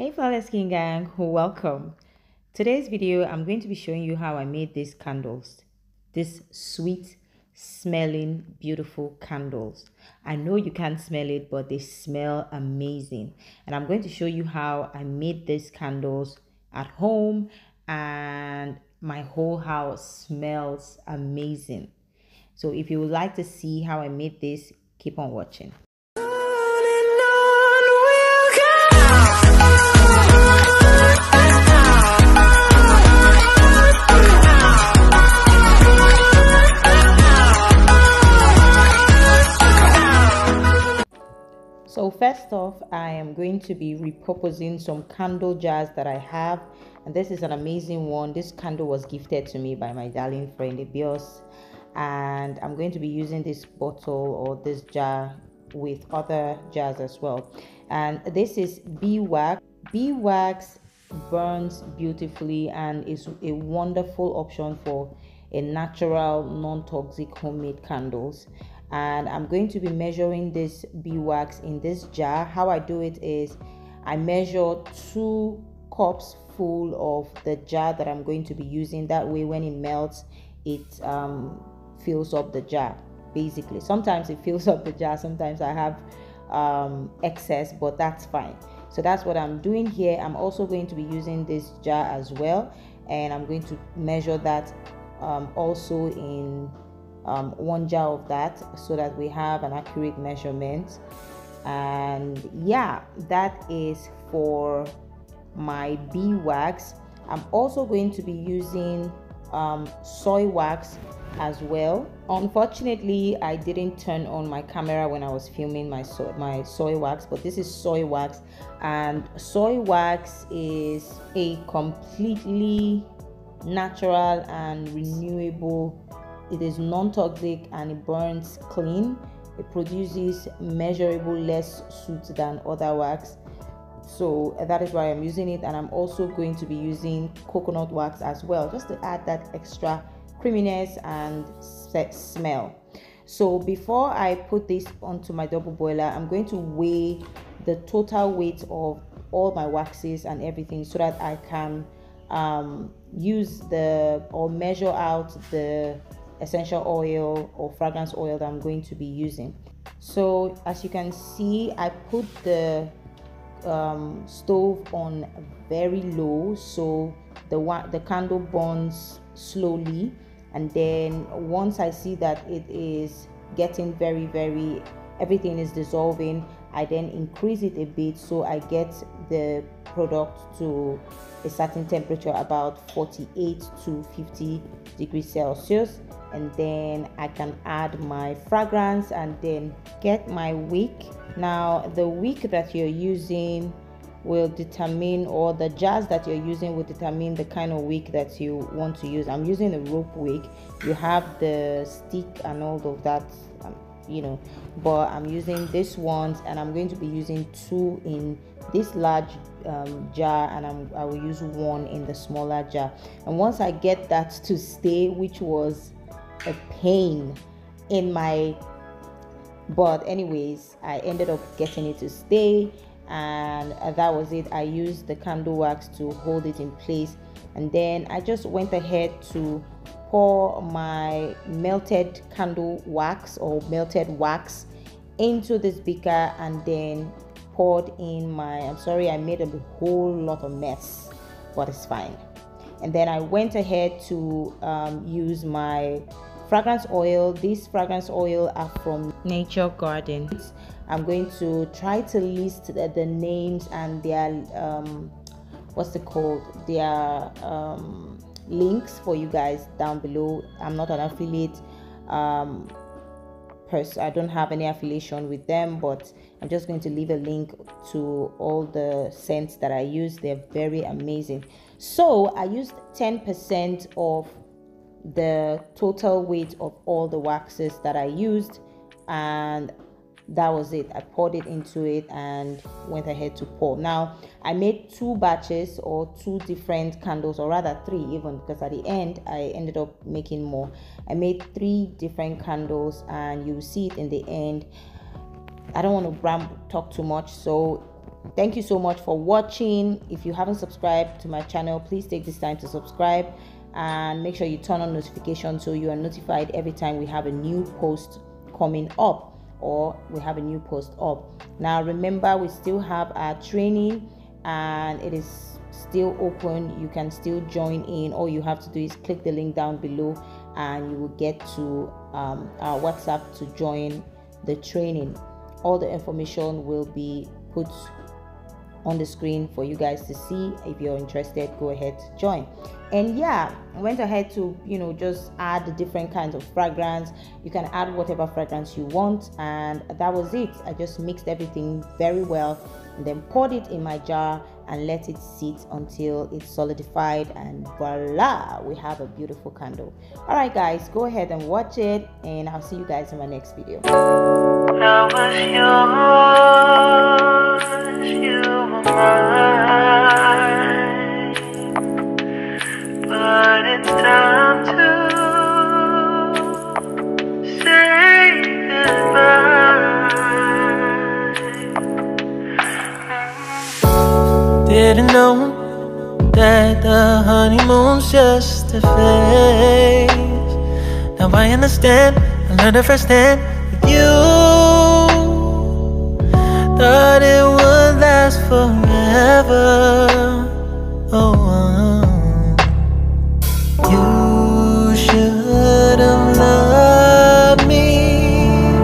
Hey Flawless Skin Gang, welcome. Today's video, I'm going to be showing you how I made these candles. These sweet smelling, beautiful candles. I know you can't smell it, but they smell amazing. And I'm going to show you how I made these candles at home, and my whole house smells amazing. So if you would like to see how I made this, keep on watching. So first off, I am going to be repurposing some candle jars that I have, and this is an amazing one. This candle was gifted to me by my darling friend Abios, and I'm going to be using this bottle or this jar with other jars as well. And this is beeswax. Beeswax burns beautifully and is a wonderful option for a natural, non-toxic homemade candles. And I'm going to be measuring this beeswax in this jar. How I do it is I measure 2 cups full of the jar that I'm going to be using. That way when it melts, it fills up the jar. Basically, sometimes it fills up the jar, sometimes I have excess, but that's fine. So that's what I'm doing here. I'm also going to be using this jar as well, and I'm going to measure that also in 1 jar of that, so that we have an accurate measurement. And yeah, that is for my beeswax. I'm also going to be using soy wax as well. Unfortunately, I didn't turn on my camera when I was filming my soy wax, but this is soy wax, and soy wax is a completely natural and renewable. It is non-toxic and it burns clean. It produces measurable less soot than other wax. So that is why I'm using it. And I'm also going to be using coconut wax as well, just to add that extra creaminess and smell. So before I put this onto my double boiler, I'm going to weigh the total weight of all my waxes and everything, so that I can measure out the essential oil or fragrance oil that I'm going to be using. So as you can see, I put the stove on very low, so the candle burns slowly, and then once I see that it is getting very everything is dissolving, I then increase it a bit, so I get the product to a certain temperature, about 48 to 50 degrees Celsius, and then I can add my fragrance and then get my wick. Now the wick that you're using will determine, or the jars that you're using will determine the kind of wick that you want to use. I'm using a rope wick. You have the stick and all of that, but I'm using this ones, and I'm going to be using 2 in this large jar, and I will use 1 in the smaller jar. And once I get that to stay, which was a pain in my butt, anyways, I ended up getting it to stay, and that was it. I used the candle wax to hold it in place, and then I just went ahead to pour my melted candle wax or melted wax into this beaker, and then poured in I'm sorry, I made a whole lot of mess, but it's fine. And then I went ahead to use my fragrance oil. These fragrance oil are from Nature Gardens. I'm going to try to list the names and their their links for you guys down below. I'm not an affiliate person. I don't have any affiliation with them, but I'm just going to leave a link to all the scents that I use. They're very amazing. So I used 10% of the total weight of all the waxes that I used, and that was it. I poured it into it and went ahead to pour. Now I made 2 batches, or 2 different candles, or rather 3 even, because at the end I ended up making more. I made 3 different candles, and you will see it in the end. I don't want to talk too much, so Thank you so much for watching. If you haven't subscribed to my channel, please take this time to subscribe and make sure you turn on notifications so you are notified every time we have a new post coming up or we have a new post up. Now remember, we still have our training and it is still open. You can still join in. All you have to do is click the link down below and you will get to our WhatsApp to join the training. All the information will be put on the screen for you guys to see. If you're interested, go ahead to join. And yeah, I went ahead to just add the different kinds of fragrance. You can add whatever fragrance you want, and that was it. I just mixed everything very well and then poured it in my jar and let it sit until it's solidified, and voila, we have a beautiful candle. All right guys, go ahead and watch it and I'll see you guys in my next video. That was yours, you were mine, but it's time to say goodbye. Didn't know that the honeymoon's just a phase. Now I understand, I learned it firsthand with you. Thought it would last forever. Oh, you should have loved me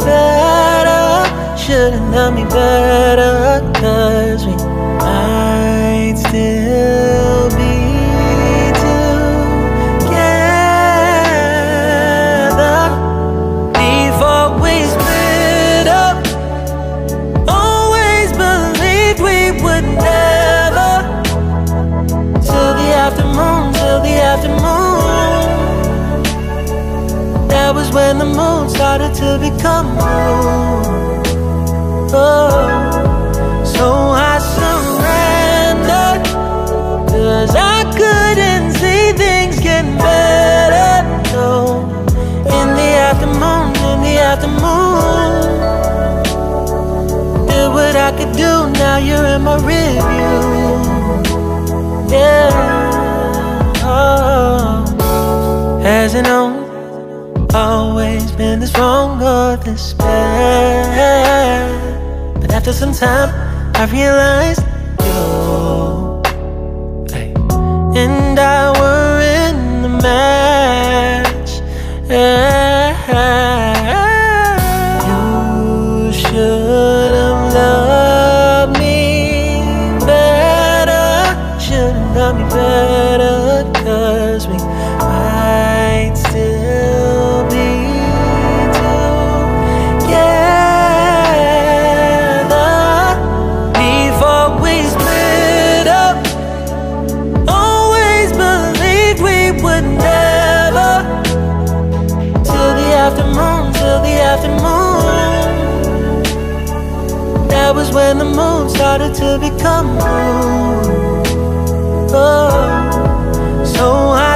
better. Should have loved me better, 'cause we might still be together before we split up. Always believed we would never. Till the aftermoon, till the aftermoon. That was when the moon started to become moon. Oh, so I surrendered, 'cause I couldn't see things getting better. No, in the aftermoon, in the aftermoon, did what I could do, now you're in my review. Yeah, oh. Hasn't always been this wrong or this bad, but after some time I realized you and I were in the match. You should have loved me better. Should have loved me better, 'cause we might still be together before we split up. Always believed we would never. Till the aftermoon, till the aftermoon. That was when the moon started to become moon. Oh, so I